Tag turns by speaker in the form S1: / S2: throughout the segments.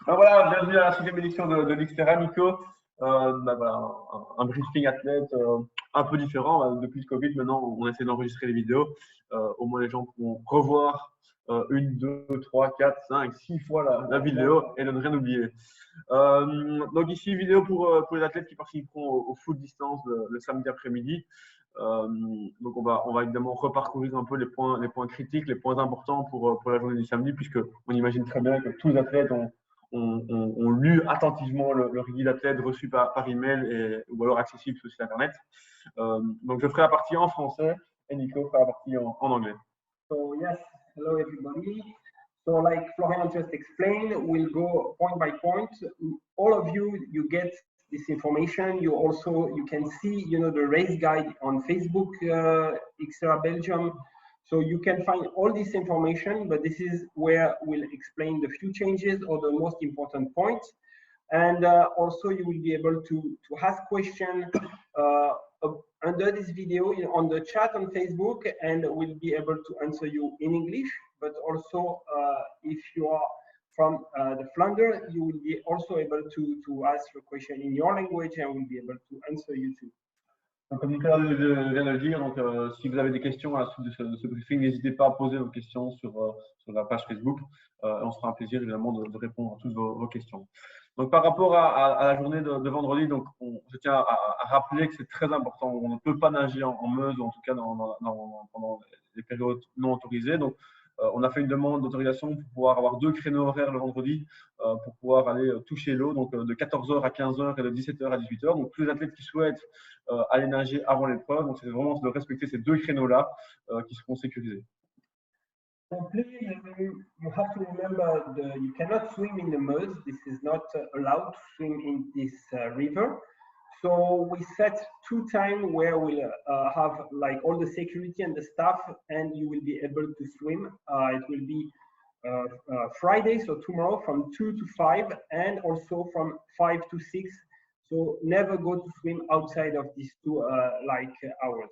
S1: Voilà, bienvenue à la 6e édition de l'XTERRA, Nico. Voilà, un briefing athlète un peu différent. Depuis le Covid, maintenant, on essaie d'enregistrer les vidéos. Au moins, les gens pourront revoir 1, 2, 3, 4, 5, 6 fois la vidéo et de ne rien oublier. Donc ici, vidéo pour les athlètes qui participeront au foot distance le samedi après-midi. Donc on va évidemment reparcourir un peu les points critiques, les points importants pour la journée du samedi, puisque on imagine très bien que tous les athlètes ont lu attentivement leur guide d'athlète reçu par email ou alors accessible sur le site internet. Donc je ferai la partie en français et Nico fera la partie en anglais.
S2: So yes, hello everybody. So like Florian just explained, we'll go point by point. All of you get this information. You can see, the race guide on Facebook, XTERRA Belgium. So you can find all this information, but this is where we'll explain the few changes or the most important points. And also you will be able to ask questions under this video on the chat on Facebook, and we'll be able to answer you in English, but also if you are from the Flanders, you will be also able to ask your question in your language, and we'll be able to answer you too.
S1: Donc, comme Nicolas vient de le dire, donc, si vous avez des questions à la suite de ce briefing, n'hésitez pas à poser vos questions sur la page Facebook. On se fera un plaisir évidemment de répondre à toutes vos questions. Donc, par rapport à la journée de vendredi, donc, je tiens à rappeler que c'est très important. On ne peut pas nager en Meuse, ou en tout cas pendant les périodes non autorisées. Donc, on a fait une demande d'autorisation pour pouvoir avoir 2 créneaux horaires le vendredi pour pouvoir aller toucher l'eau, donc de 14h à 15h et de 17h à 18h. Donc, tous les athlètes qui souhaitent aller nager avant l'épreuve, donc c'est vraiment de respecter ces 2 créneaux-là qui seront sécurisés.
S2: So please, you have to remember you cannot swim in the Meuse. This is not allowed to swim in this river. So we set 2 times where we'll have like all the security and the staff, and you will be able to swim. It will be Friday, so tomorrow from 2 to 5, and also from 5 to 6. So never go to swim outside of these 2 hours.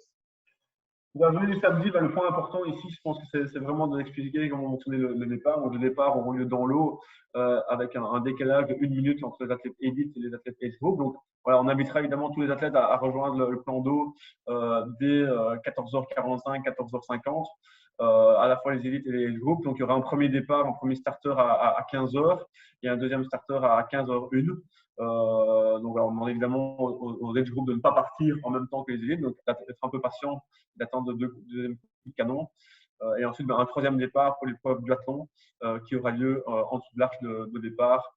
S1: Pour la journée du samedi, le point important ici, je pense que c'est vraiment d'expliquer comment fonctionne le départ. Donc, le départ aura lieu dans l'eau avec un décalage de 1 minute entre les athlètes élite et les athlètes age group. Donc, voilà, on invitera évidemment tous les athlètes à rejoindre le plan d'eau dès 14h45, 14h50, à la fois les élites et les age group. Donc, il y aura un premier départ, un premier starter à 15h et un deuxième starter à 15h01. Donc voilà, on demande évidemment aux age group de ne pas partir en même temps que les élites, donc d'être un peu patient, d'attendre le deuxième coup de canon. Et ensuite, un 3e départ pour l'épreuve du duathlon qui aura lieu en dessous de l'arche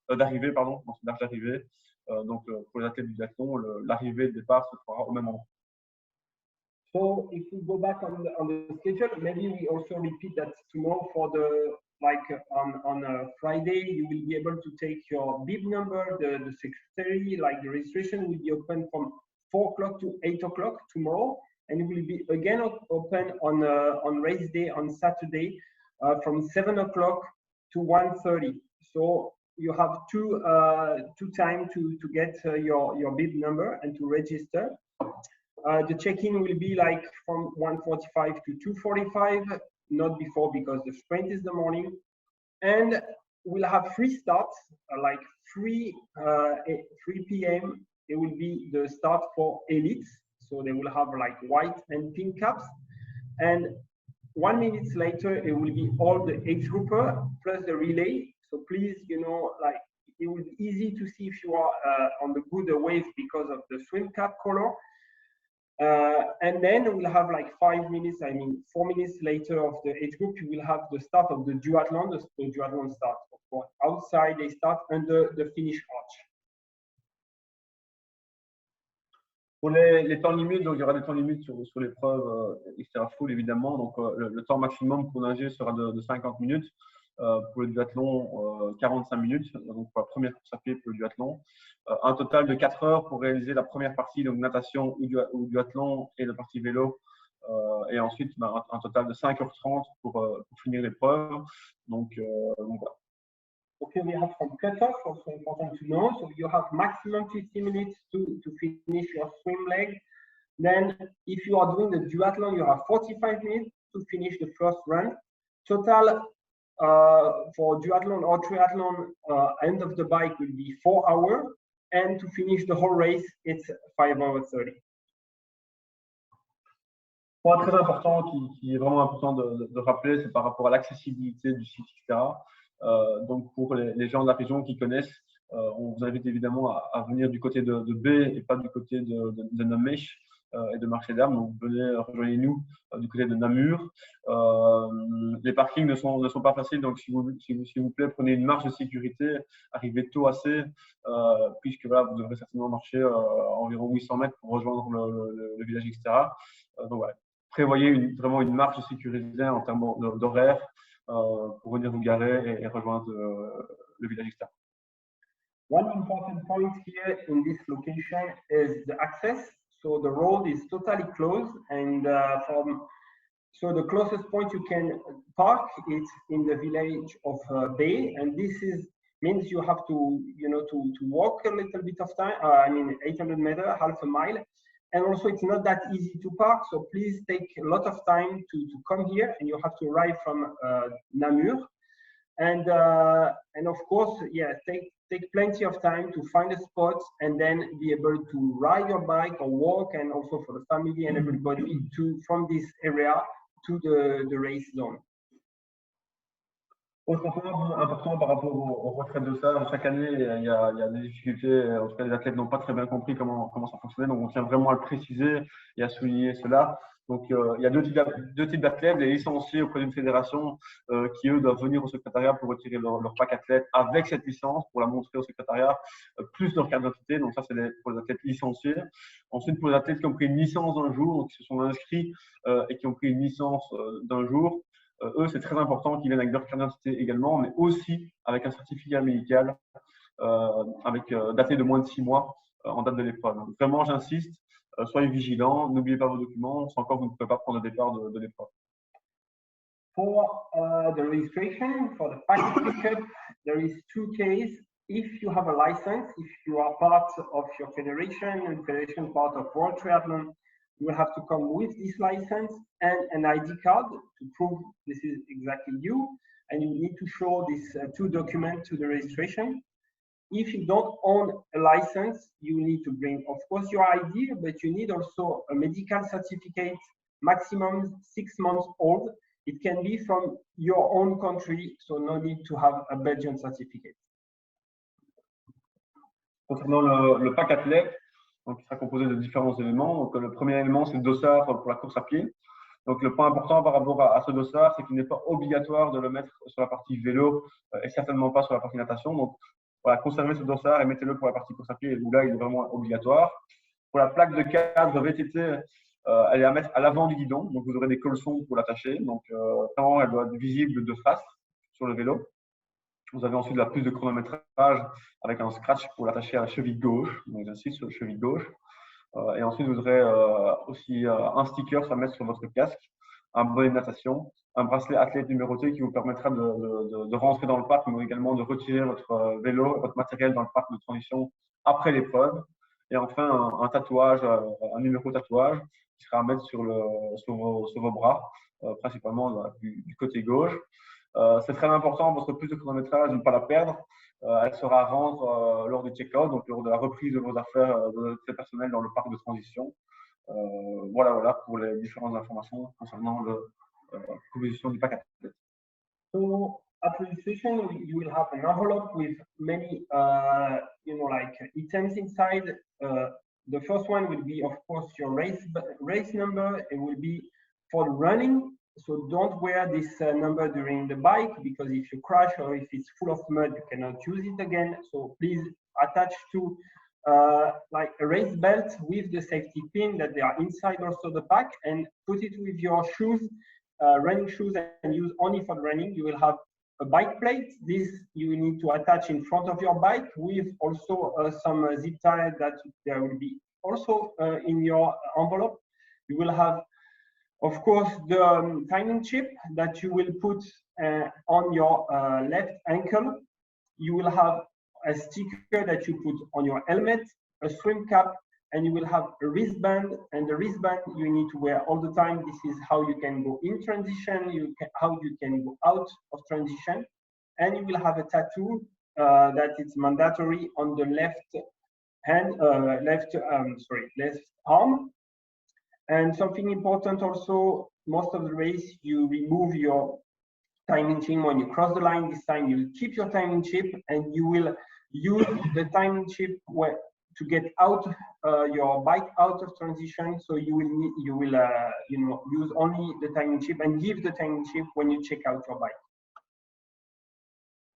S1: d'arrivée, en dessous de l'arche d'arrivée. Donc pour les athlètes du duathlon, l'arrivée et le départ se fera au même endroit.
S2: So if we go back on the schedule, maybe we also repeat that tomorrow for on Friday, you will be able to take your bib number, the secretary, like the registration will be open from 4 o'clock to 8 o'clock tomorrow, and it will be again open on race day on Saturday from 7 o'clock to 1:30. So you have two time to get your bib number and to register. The check-in will be like from 1:45 to 2:45, not before because the sprint is the morning. And we'll have 3 starts, like 3 p.m. It will be the start for elites. So they will have like white and pink caps. And 1 minute later, it will be all the age grouper plus the relay. So please, like it will be easy to see if you are on the good wave because of the swim cap color. And then we'll have like 4 minutes later of the age group, you will have the start of the duathlon. The duathlon starts, of course, outside. They start under the finish arch.
S1: Pour les temps limites, donc il y aura des temps limites sur l'épreuve XTERRA Full évidemment. Donc le temps maximum pour nager sera de 50 minutes. Pour le duathlon, 45 minutes, donc pour la première course à pied pour le duathlon. Un total de 4 heures pour réaliser la première partie, donc natation ou duathlon et la partie vélo. Et ensuite, un total de 5h30 pour finir l'épreuve. Donc voilà.
S2: Okay, we have some cutoff, also important to know. So you have maximum 50 minutes to finish your swim leg. Then if you are doing the duathlon, you have 45 minutes to finish the first run. Total for duathlon or triathlon, end of the bike will be 4 hours, and to finish the whole race, it's 5 hours 30.
S1: Point très important qui est vraiment important de rappeler, c'est par rapport à l'accessibilité du site, etc. Donc, pour les gens de la région qui connaissent, on vous invite évidemment à venir du côté de B et pas du côté de Namèche et de Marché d'Armes. Donc, venez, rejoignez-nous du côté de Namur. Les parkings ne sont pas faciles, donc s'il vous plaît, prenez une marche de sécurité, arrivez tôt assez, puisque voilà, vous devrez certainement marcher environ 800 mètres pour rejoindre le village XTERRA. Donc voilà, prévoyez vraiment une marche sécurisée en termes d'horaire pour venir vous garer et rejoindre le village XTERRA.
S2: One important point here in this location is the access. So the road is totally closed, and so the closest point you can park is in the village of Bay, and this means you have to walk a little bit of time. 800 meters, half a mile, and also it's not that easy to park. So please take a lot of time to come here, and you have to arrive from Namur, and of course, yeah, take plenty of time to find a spot and then be able to ride your bike or walk, and also for the family and everybody from this area to the race zone.
S1: Autre point important par rapport aux retraites de ça, chaque année, il y a des difficultés. En tout cas, les athlètes n'ont pas très bien compris comment ça fonctionnait. Donc, on tient vraiment à le préciser et à souligner cela. Donc, il y a deux types d'athlètes, les licenciés auprès d'une fédération qui, eux, doivent venir au secrétariat pour retirer leur pack athlète avec cette licence, pour la montrer au secrétariat, plus leur carte d'identité. Donc, ça, c'est pour les athlètes licenciés. Ensuite, pour les athlètes qui ont pris une licence d'un jour, donc qui se sont inscrits et qui ont pris une licence d'un jour, eux, c'est très important qu'ils viennent avec leur carte d'identité également, mais aussi avec un certificat médical daté de moins de 6 mois en date de l'épreuve. Vraiment, j'insiste, soyez vigilants, n'oubliez pas vos documents, sans encore vous ne pouvez pas prendre le départ de l'épreuve.
S2: For the registration, for the package ticket, there is 2 cases. If you have a license, if you are part of your federation and federation part of World Triathlon, you will have to come with this license and an ID card to prove this is exactly you, and you need to show these 2 documents to the registration. If you don't own a license, you need to bring, of course, your ID, but you need also a medical certificate, maximum 6 months old. It can be from your own country, so no need to have a Belgian certificate.
S1: Concernant le pack athlète, donc, il sera composé de différents éléments. Donc, le premier élément, c'est le dossard pour la course à pied. Donc, le point important par rapport à ce dossard, c'est qu'il n'est pas obligatoire de le mettre sur la partie vélo et certainement pas sur la partie natation. Donc, voilà, conservez ce dossard et mettez-le pour la partie course à pied, où là, il est vraiment obligatoire. Pour la plaque de cadre VTT, elle est à mettre à l'avant du guidon. Donc, vous aurez des colsons pour l'attacher. Donc, elle doit être visible de face sur le vélo. Vous avez ensuite la puce de chronométrage avec un scratch pour l'attacher à la cheville gauche. Donc, j'insiste sur la cheville gauche. Et ensuite, vous aurez aussi un sticker à mettre sur votre casque, un bonnet de natation, un bracelet athlète numéroté qui vous permettra de rentrer dans le parc, mais également de retirer votre vélo, votre matériel dans le parc de transition après l'épreuve. Et enfin, un tatouage, un numéro tatouage qui sera à mettre sur vos bras, principalement du côté gauche. C'est très important, votre puce de chronométrage, de ne pas la perdre. Elle sera à rendre lors du check-out, donc lors de la reprise de vos affaires personnelles dans le parc de transition. Voilà pour les différentes informations concernant la composition du pack athlète.
S2: So at registration, you will have an envelope with many, items inside. The first one will be, of course, your race number. It will be for running. So don't wear this number during the bike, because if you crash or if it's full of mud, you cannot use it again. So please attach to like a race belt with the safety pin that they are inside also the pack, and put it with your shoes, running shoes, and use only for running. You will have a bike plate. This you need to attach in front of your bike with also some zip tie that there will be also in your envelope. You will have, of course, the timing chip that you will put on your left ankle. You will have a sticker that you put on your helmet, a swim cap, and you will have a wristband, and the wristband you need to wear all the time. This is how you can go in transition, how you can go out of transition, and you will have a tattoo that is mandatory on the left hand, left arm. And something important also, most of the race you remove your timing chip when you cross the line. This time you keep your timing chip, and you will use the timing chip to get out your bike out of transition. So you will use only the timing chip and give the timing chip when you check out your bike.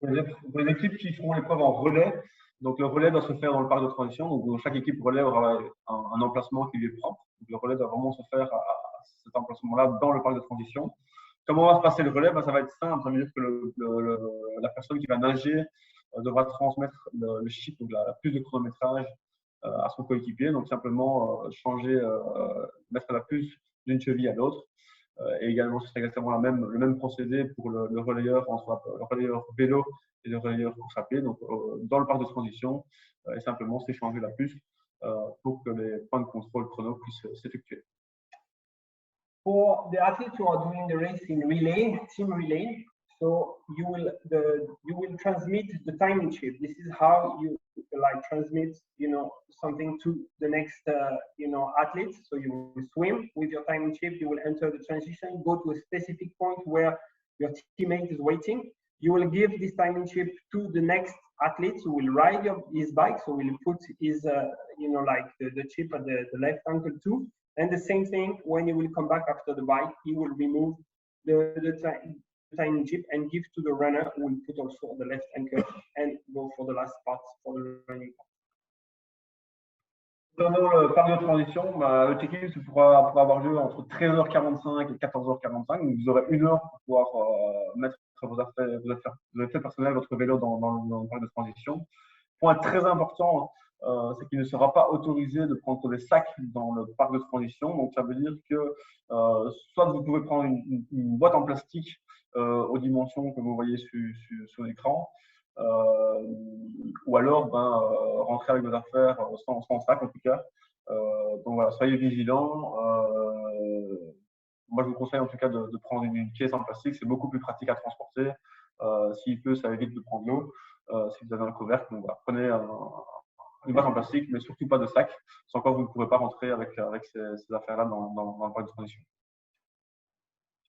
S1: Pour les équipes qui feront l'épreuve en relais, donc le relais doit se faire dans le parc de transition. Donc chaque équipe relais aura un emplacement qui lui est propre. Donc le relais doit vraiment se faire à cet emplacement-là dans le parc de transition. Comment va se passer le relais? Ça va être simple. Ça veut dire que la personne qui va nager devra transmettre le chip, donc la puce de chronométrage à son coéquipier. Donc simplement mettre la puce d'une cheville à l'autre. Et également, c'est exactement le même procédé pour le relayeur entre le relayeur vélo et le relayeur course à pied. Donc, dans le parc de transition, et simplement s'échanger la puce pour que les points de contrôle chrono puissent s'effectuer.
S2: For the athletes who are doing the race in relay, team relay, so you will transmit the timing chip. This is how you transmit something to the next athletes. So you will swim with your timing chip, you will enter the transition, go to a specific point where your teammate is waiting. You will give this timing chip to the next athlete who will ride his bike. So we'll put his the chip at the left ankle too. And the same thing, when you will come back after the bike, he will remove the timing chip and give to the runner, who will put also the left ankle and go for the last part, for the running part.
S1: Dans le parc de transition, le check-in pourra avoir lieu entre 13h45 et 14h45. Donc vous aurez 1 heure pour pouvoir mettre vos affaires personnelles, votre vélo dans le parc de transition. Point très important, c'est qu'il ne sera pas autorisé de prendre des sacs dans le parc de transition. Donc ça veut dire que soit vous pouvez prendre une boîte en plastique aux dimensions que vous voyez sur l'écran, ou alors rentrer avec vos affaires sans sac en tout cas. Donc voilà, soyez vigilants. Moi je vous conseille en tout cas de prendre une caisse en plastique, c'est beaucoup plus pratique à transporter. S'il peut, ça évite de prendre l'eau. Si vous avez un couvercle, donc voilà, prenez une boîte en plastique, mais surtout pas de sac, sans quoi vous ne pourrez pas rentrer avec ces affaires-là dans le parc de transition.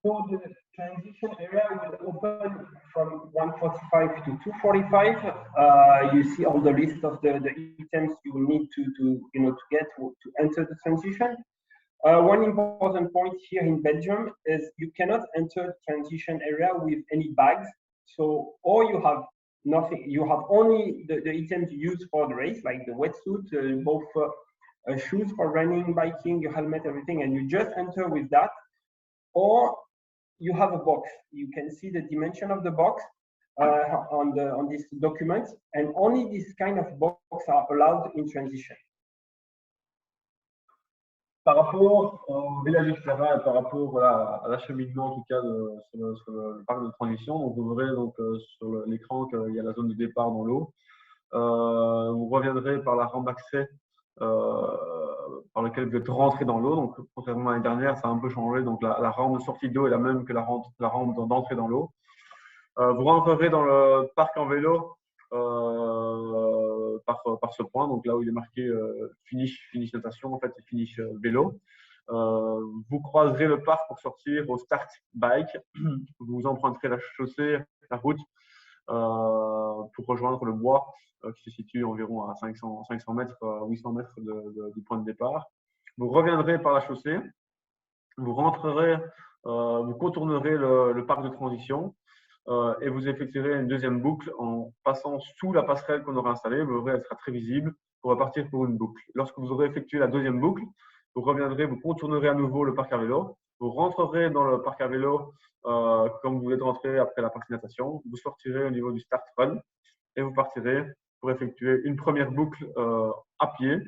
S2: So the transition area will open from 1:45 to 2:45. You see all the list of the items you will need to get to enter the transition. One important point here in Belgium is you cannot enter the transition area with any bags. So, or you have nothing. You have only the items used for the race, like the wetsuit, both shoes for running, biking, your helmet, everything, and you just enter with that. Or you have a box. You can see the dimension of the box on this document, and only this kind of box are allowed in transition.
S1: Par rapport au village XTERRA et par rapport à l'acheminement en tout cas sur le parc de transition, donc vous verrez donc sur l'écran qu'il y a la zone de départ dans l'eau. Vous reviendrez par la rampe d'accès par laquelle vous êtes rentré dans l'eau. Donc contrairement à l'année dernière, ça a un peu changé. Donc la rampe de sortie d'eau est la même que la rampe d'entrée dans l'eau. Vous rentrerez dans le parc en vélo par ce point, donc là où il est marqué finish natation, en fait c'est finish vélo. Vous croiserez le parc pour sortir au start bike. Vous emprunterez la chaussée, la route pour rejoindre le bois qui se situe environ à 500 mètres, 800 mètres du point de départ. Vous reviendrez par la chaussée, vous rentrerez, vous contournerez le parc de transition. Et vous effectuerez une deuxième boucle en passant sous la passerelle qu'on aura installée. Vous verrez, elle sera très visible pour repartir pour une boucle. Lorsque vous aurez effectué la deuxième boucle, vous reviendrez, vous contournerez à nouveau le parc à vélo. Vous rentrerez dans le parc à vélo comme vous êtes rentré après la partie natation. Vous sortirez au niveau du start run et vous partirez pour effectuer une première boucle à pied.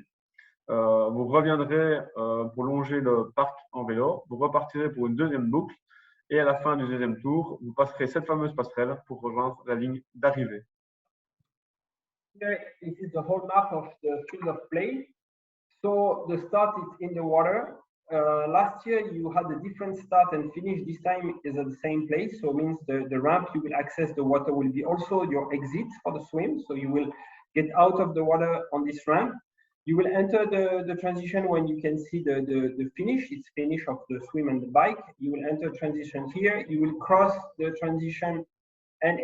S1: Vous reviendrez pour longer le parc en vélo. Vous repartirez pour une deuxième boucle. Et à la fin du deuxième tour, vous passerez cette fameuse passerelle pour rejoindre la ligne d'arrivée.
S2: Here, this is the whole map of the field of play. So the start is in the water. Last year you had a different start and finish. This time is at the same place. So it means the ramp you will access the water will be also your exit for the swim. So you will get out of the water on this ramp. You will enter the transition when you can see the finish. It's finish of the swim and the bike. You will enter transition here. You will cross the transition and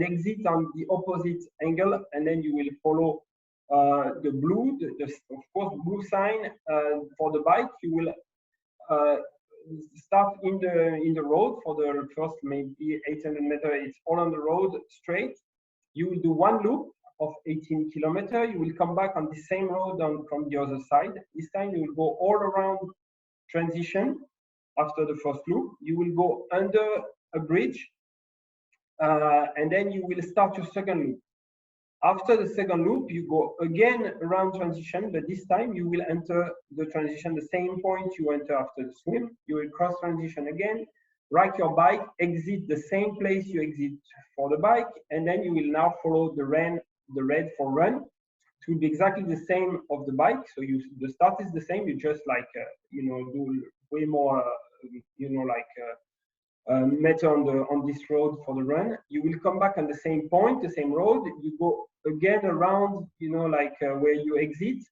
S2: exit on the opposite angle, and then you will follow the blue, of course, blue sign for the bike. You will start in the road for the first maybe 800 meters. It's all on the road straight. You will do one loop of 18 kilometers. You will come back on the same road from the other side. This time you will go all around transition after the first loop. You will go under a bridge, and then you will start your second loop. After the second loop, you go again around transition, but this time you will enter the transition the same point you enter after the swim. You will cross transition again, ride your bike, exit the same place you exit for the bike, and then you will now follow the red for run. It will be exactly the same of the bike. So the start is the same. You just like do way more meter on this road for the run. You will come back on the same point, the same road. You go again around, where you exit,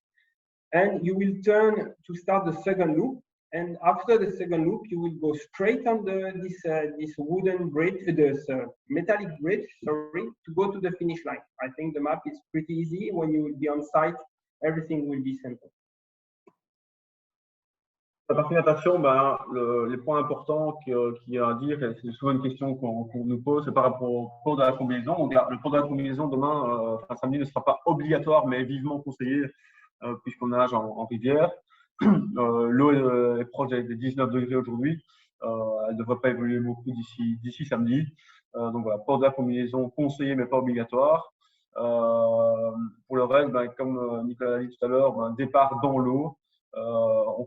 S2: and you will turn to start the second loop. And after the second loop, you will go straight on this wooden bridge, this metallic bridge, sorry, to go to the finish line. I think the map is pretty easy. When you will be on site, everything will be simple.
S1: La partie natation, les points importants qu'il y a à dire, et c'est souvent une question qu'on nous pose, c'est par rapport au cours de la combinaison. Donc, le cours de la combinaison demain, samedi, ne sera pas obligatoire, mais vivement conseillé, puisqu'on nage en rivière. L'eau est proche des 19 degrés aujourd'hui. Elle ne devrait pas évoluer beaucoup d'ici samedi. Donc voilà, port de la combinaison conseillé, mais pas obligatoire. Pour le reste, comme Nicolas l'a dit tout à l'heure, départ dans l'eau. On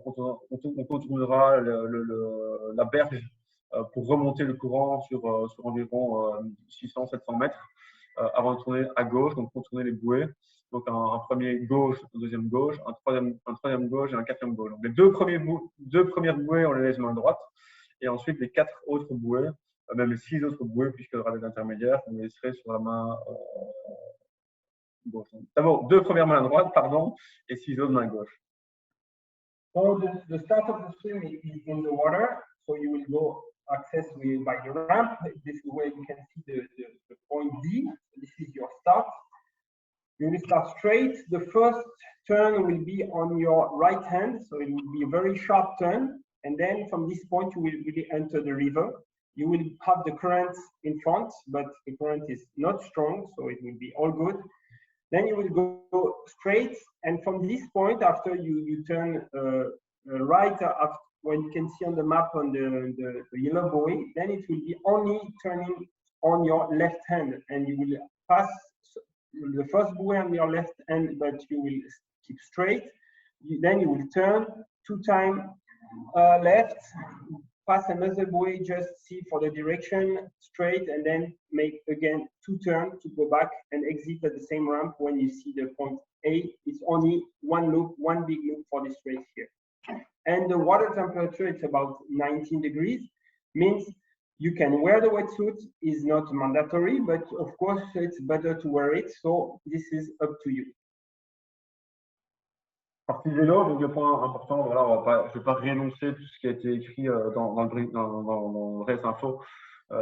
S1: contournera la berge pour remonter le courant sur environ 600-700 mètres avant de tourner à gauche, donc contourner les bouées. Donc un premier gauche, un deuxième gauche, un troisième gauche et un quatrième gauche. Donc les deux premières bouées, on les laisse main droite, et ensuite les 4 autres bouées, même les 6 autres bouées, puisqu'il y aura des intermédiaires, on les laisserait sur la main gauche. D'abord 2 premières mains droite, pardon, et 6 autres mains gauche.
S2: So the start of the swim is in the water. So you will go access by the ramp. This is where you can see the point D. This is your start. You will start straight. The first turn will be on your right hand. So it will be a very sharp turn. And then from this point, you will really enter the river. You will have the current in front, but the current is not strong. So it will be all good. Then you will go straight, and from this point, after you turn right, when you can see on the map on the yellow buoy, then it will be only turning on your left hand, and you will pass the first buoy on your left hand, but you will keep straight. Then you will turn 2 times left, pass another buoy, just see for the direction straight, and then make again 2 turns to go back and exit at the same ramp. When you see the point A, it's only one loop, one big loop for this race here. And the water temperature, it's about 19 degrees, means you can wear the wetsuit, is not mandatory, but of course it's better to wear it, so this is up to you.
S1: Partie vélo, donc le point important, voilà, je ne vais pas réénoncer tout ce qui a été écrit dans le Race Info,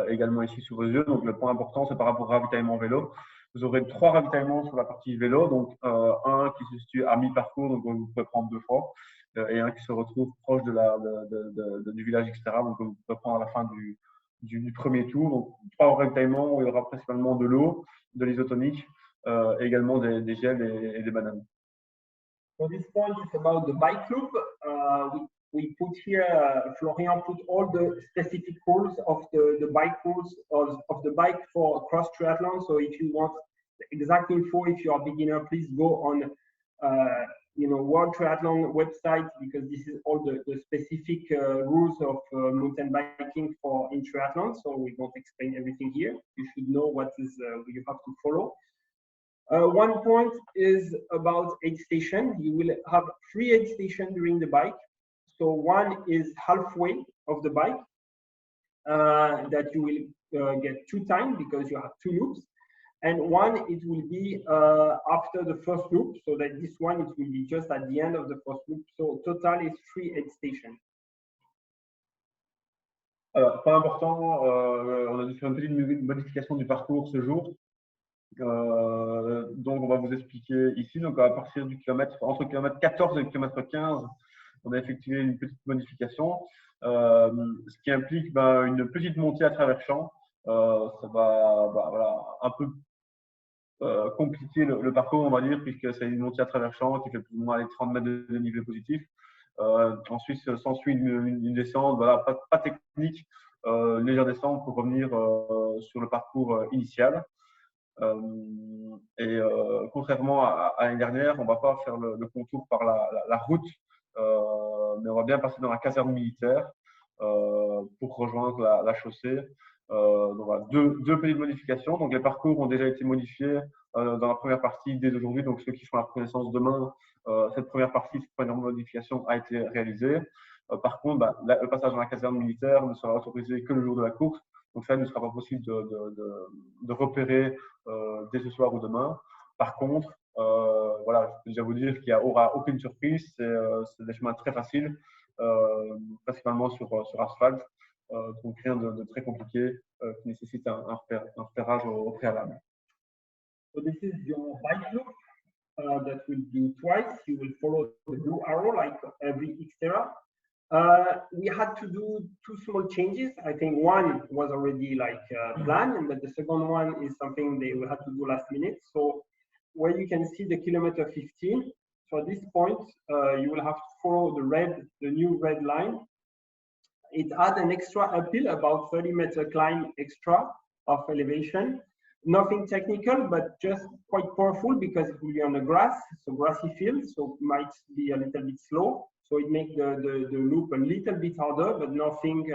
S1: également ici sous vos yeux. Donc le point important, c'est par rapport au ravitaillement vélo. Vous aurez 3 ravitaillements sur la partie vélo, donc un qui se situe à mi-parcours, donc vous pouvez prendre 2 fois, et un qui se retrouve proche du village XTERRA, donc vous pouvez prendre à la fin du premier tour. Donc 3 ravitaillements où il y aura principalement de l'eau, de l'isotonique, et également des gels et des bananes.
S2: So this point is about the bike loop. We put here, Florian put all the specific rules of the bike rules of the bike for cross triathlon. So if you want exact info, if you are a beginner, please go on World Triathlon website, because this is all the specific rules of mountain biking in triathlon. So we won't explain everything here. You should know what is you have to follow. One point is about aid station. You will have 3 aid stations during the bike. So one is halfway of the bike that you will get 2 times because you have 2 loops. And one, it will be after the first loop. So that this one, it will be just at the end of the first loop. So total is 3 aid stations.
S1: Alors, pas important, on a dû faire une petite modification du parcours ce jour. Donc, on va vous expliquer ici. Donc, à partir du kilomètre, entre kilomètre 14 et le kilomètre 15, on a effectué une petite modification, ce qui implique une petite montée à travers champs. Ça va voilà, un peu compliquer le parcours, on va dire, puisque c'est une montée à travers champs qui fait plus ou moins les 30 mètres de dénivelé positif. Ensuite, s'ensuit une descente, voilà, pas technique, légère descente pour revenir sur le parcours initial. Contrairement à l'année dernière, on ne va pas faire le contour par la route, mais on va bien passer dans la caserne militaire pour rejoindre la chaussée. Donc voilà, deux petites modifications. Donc les parcours ont déjà été modifiés dans la première partie dès aujourd'hui. Donc ceux qui font la reconnaissance demain, cette première modification a été réalisée. Par contre, le passage dans la caserne militaire ne sera autorisé que le jour de la course. Donc ça, il ne sera pas possible de repérer dès ce soir ou demain. Par contre, voilà, je peux déjà vous dire qu'il n'y aura aucune surprise. C'est des chemins très faciles, principalement sur asphalte. Donc rien de très compliqué qui nécessite un repérage au préalable.
S2: So this is your bike loop that we'll do twice. You will follow the blue arrow like every XTERRA. We had to do 2 small changes. I think one was already like planned, but the second one is something we had to do last minute. So where you can see the kilometer 15, so at this point, you will have to follow the new red line. It had an extra uphill, about 30-meter climb extra of elevation. Nothing technical, but just quite powerful because it will be on the grass, so grassy field, so it might be a little bit slow. So it makes the loop a little bit harder, but nothing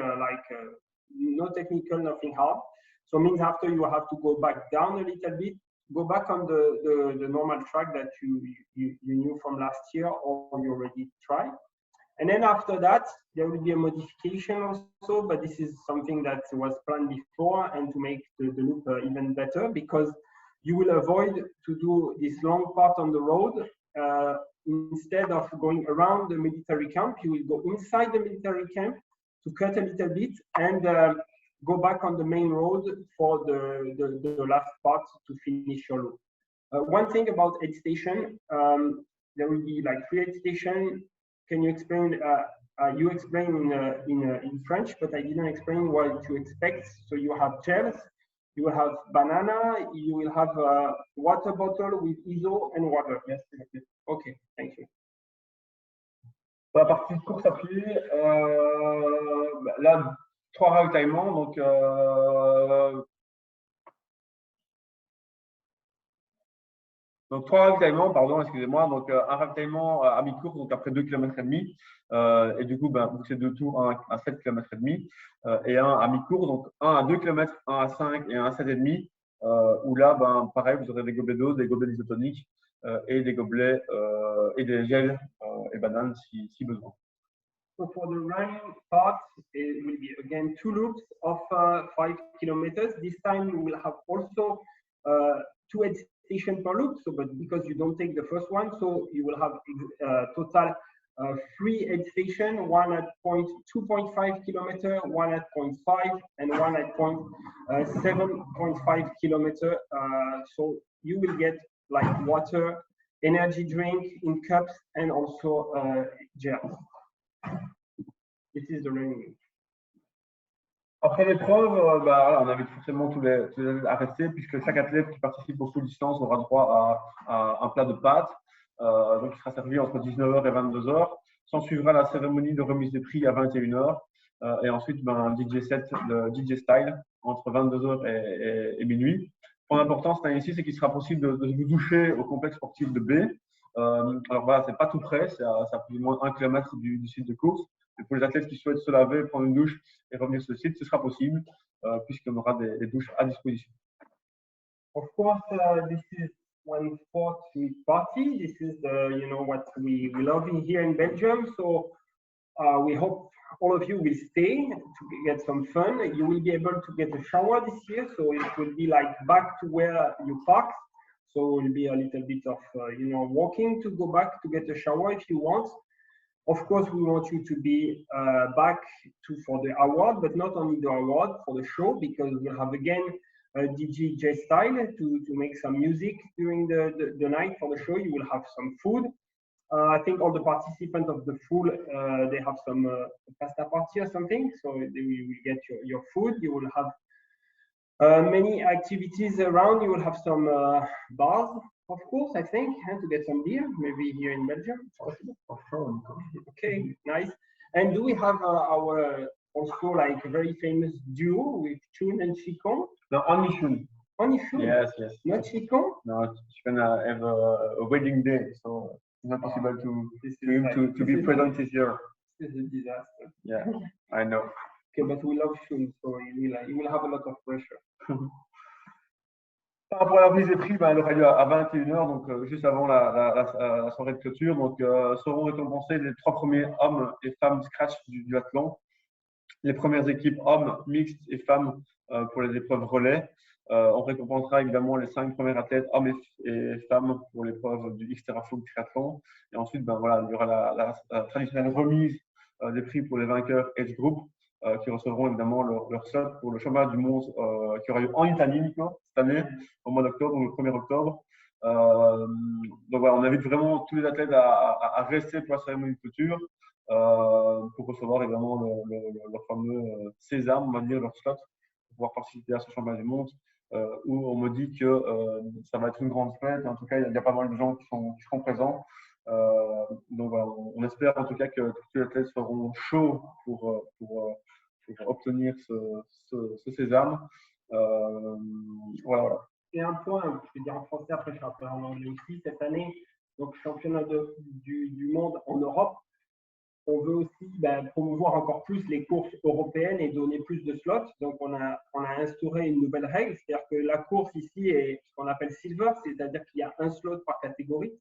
S2: no technical, nothing hard. So it means after you have to go back down a little bit, go back on the normal track that you knew from last year or you already tried. And then after that, there will be a modification also, but this is something that was planned before and to make the loop even better, because you will avoid to do this long part on the road. Instead of going around the military camp, you will go inside the military camp to cut a little bit and go back on the main road for the last part to finish your loop. One thing about aid station, there will be like 3 aid stations. Can you explain? You explained in French, but I didn't explain what to expect. So you have gels, you will have banana, you will have a water bottle with ISO and water. Yes, okay, thank you.
S1: Pour la partie de course à pied, là, 3 ravitaillements. Donc 3 ravitaillements, pardon, excusez-moi. Donc un ravitaillement à mi-course, donc après 2,5 km. Et du coup, vous c'est 2 tours, un à 7,5 km. Et un à mi-course, donc un à 2 km, un à 5 et un à 7,5. Où là, pareil, vous aurez des gobelets d'eau, des gobelets isotoniques et des gobelets et des gels et bananes si besoin.
S2: So for the running part, it will be again 2 loops of 5 kilometers. This time we will have also 2 aid stations per loop. So, but because you don't take the first one, so you will have total 3 aid stations, one at 2.5 kilometer, one at 0.5, and one at 7.5 kilometer. So you will get like water, energy drink in cups, and also gels. This is the running.
S1: Après l'épreuve, on invite forcément tous les athlètes à rester, puisque chaque athlète qui participe aux full distance aura droit à un plat de pâtes, donc qui sera servi entre 19h et 22h. S'en suivra la cérémonie de remise des prix à 21h, et ensuite un DJ set, le DJ style, entre 22h et minuit. Le point important cette année-ci, c'est qu'il sera possible de vous doucher au complexe sportif de B. Alors voilà, c'est pas tout près, c'est à plus ou moins 1 km du site de course. Et pour les athlètes qui souhaitent se laver, prendre une douche et revenir sur le site, ce sera possible puisqu'on aura des douches à disposition.
S2: Of course, this is 1/4 party. This is what we love in here in Belgium. So we hope all of you will stay to get some fun. You will be able to get a shower this year, so it will be like back to where you parked. So it will be a little bit of walking to go back to get a shower if you want. Of course, we want you to be back for the award, but not only the award, for the show, because we'll have again a DJ style to make some music during the night for the show. You will have some food. I think all the participants of the pool, they have some pasta party or something, so you will get your food. You will have many activities around. You will have some bars, of course, I think, to get some beer, maybe here in Belgium.
S1: For sure.
S2: Okay, nice. And do we have our also like a very famous duo with Chun and Chikon?
S1: No, only Shun.
S2: Only Chun?
S1: Yes, yes.
S2: Not Chikon?
S1: No, she's gonna have a wedding day, so it's not possible to be present this year.
S2: This is a disaster.
S1: Yeah, I know.
S2: Okay, but we love Shun, so you will have a lot of pressure.
S1: Par rapport à la remise des prix, elle aura lieu à 21h, donc juste avant la soirée de clôture. Donc, seront récompensés les 3 premiers hommes et femmes scratch du duathlon, les premières équipes hommes, mixtes et femmes pour les épreuves relais. On récompensera évidemment les 5 premiers athlètes hommes et femmes pour l'épreuve du XTERRA Full Triathlon. Et ensuite, il y aura la traditionnelle remise des prix pour les vainqueurs Age Group, qui recevront évidemment leur slot pour le championnat du monde qui aura lieu en Italie, Nico, cette année, au mois d'octobre, donc le 1er octobre. Donc voilà, on invite vraiment tous les athlètes à rester pour la cérémonie de clôture pour recevoir évidemment leur fameux sésame, on va dire, leur slot, pour pouvoir participer à ce championnat du monde, où on me dit que ça va être une grande fête. En tout cas, il y a pas mal de gens qui seront présents. Donc voilà, on espère en tout cas que tous les athlètes seront chauds pour obtenir ce sésame. Voilà.
S2: Et un point, je vais dire en français, après je vais appeler en anglais aussi, cette année, donc championnat du monde en Europe, on veut aussi promouvoir encore plus les courses européennes et donner plus de slots. Donc on a instauré une nouvelle règle, c'est-à-dire que la course ici est ce qu'on appelle silver, c'est-à-dire qu'il y a un slot par catégorie.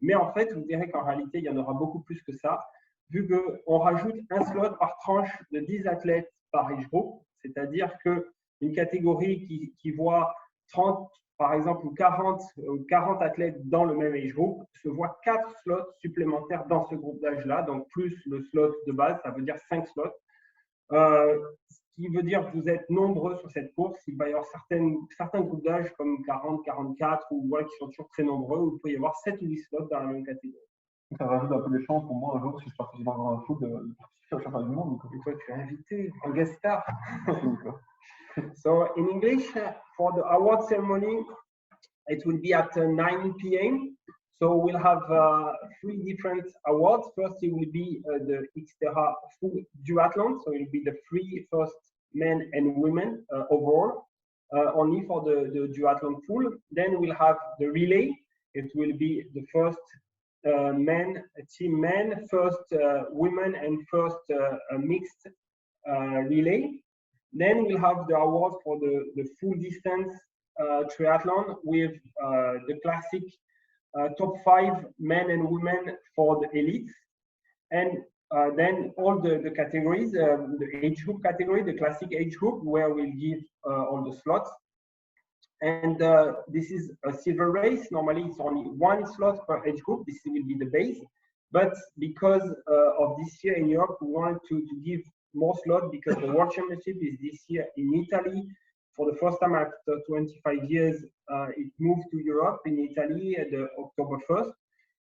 S2: Mais en fait, vous verrez qu'en réalité, il y en aura beaucoup plus que ça, vu qu'on rajoute un slot par tranche de 10 athlètes par age group, c'est-à-dire qu'une catégorie qui voit 30, par exemple, ou 40 athlètes dans le même age group, se voit 4 slots supplémentaires dans ce groupe d'âge-là, donc plus le slot de base, ça veut dire 5 slots. Ce qui veut dire que vous êtes nombreux sur cette course. Il va y avoir certains groupes d'âge comme 40, 44 ou qui sont toujours très nombreux, où il peut y avoir 7 ou 8 slots dans la même catégorie.
S1: Ça rajoute un peu des chances pour moi un jour, si je participe dans un foot, de participer au championnat du monde.
S2: Et toi, tu es invité en guest star. So in English, for the award ceremony, it will be at 9 p.m. So we'll have 3 different awards. First, it will be the XTERRA Full Duathlon. So it will be the 3 first men and women overall, only for the duathlon full. Then we'll have the relay. It will be the first team men, first women, and first mixed relay. Then we'll have the award for the full distance triathlon with the classic top 5 men and women for the elites. And then all the categories, the age group category, the classic age group, where we'll give all the slots. And this is a silver race. Normally, it's only 1 slot per age group. This will be the base. But because of this year in Europe, we want to give more slots because the World Championship is this year in Italy. For the first time after 25 years, it moved to Europe in Italy at October 1st.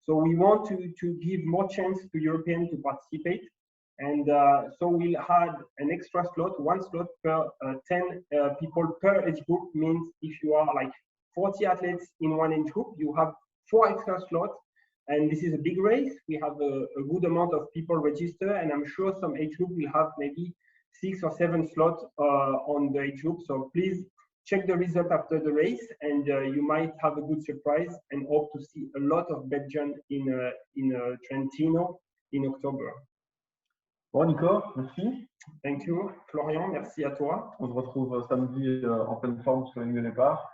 S2: So we want to give more chance to Europeans to participate. And so we'll add an extra slot, 1 slot per 10 people per age group. Means if you are like 40 athletes in 1 age group, you have 4 extra slots. And this is a big race. We have a good amount of people register, and I'm sure some age group will have maybe 6 or 7 slots on the age group. So please check the result after the race, and you might have a good surprise and hope to see a lot of Belgians in Trentino in October.
S1: Bon, Nico, merci.
S2: Thank you. Florian, merci à toi.
S1: On se retrouve samedi en pleine forme sur la ligne de départ.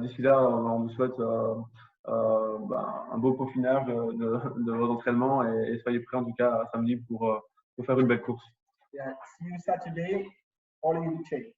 S1: D'ici là, on vous souhaite un beau peaufinage de vos entraînements et soyez prêts en tout cas samedi pour faire une belle course.
S2: Yeah, see you Saturday, all in good shape.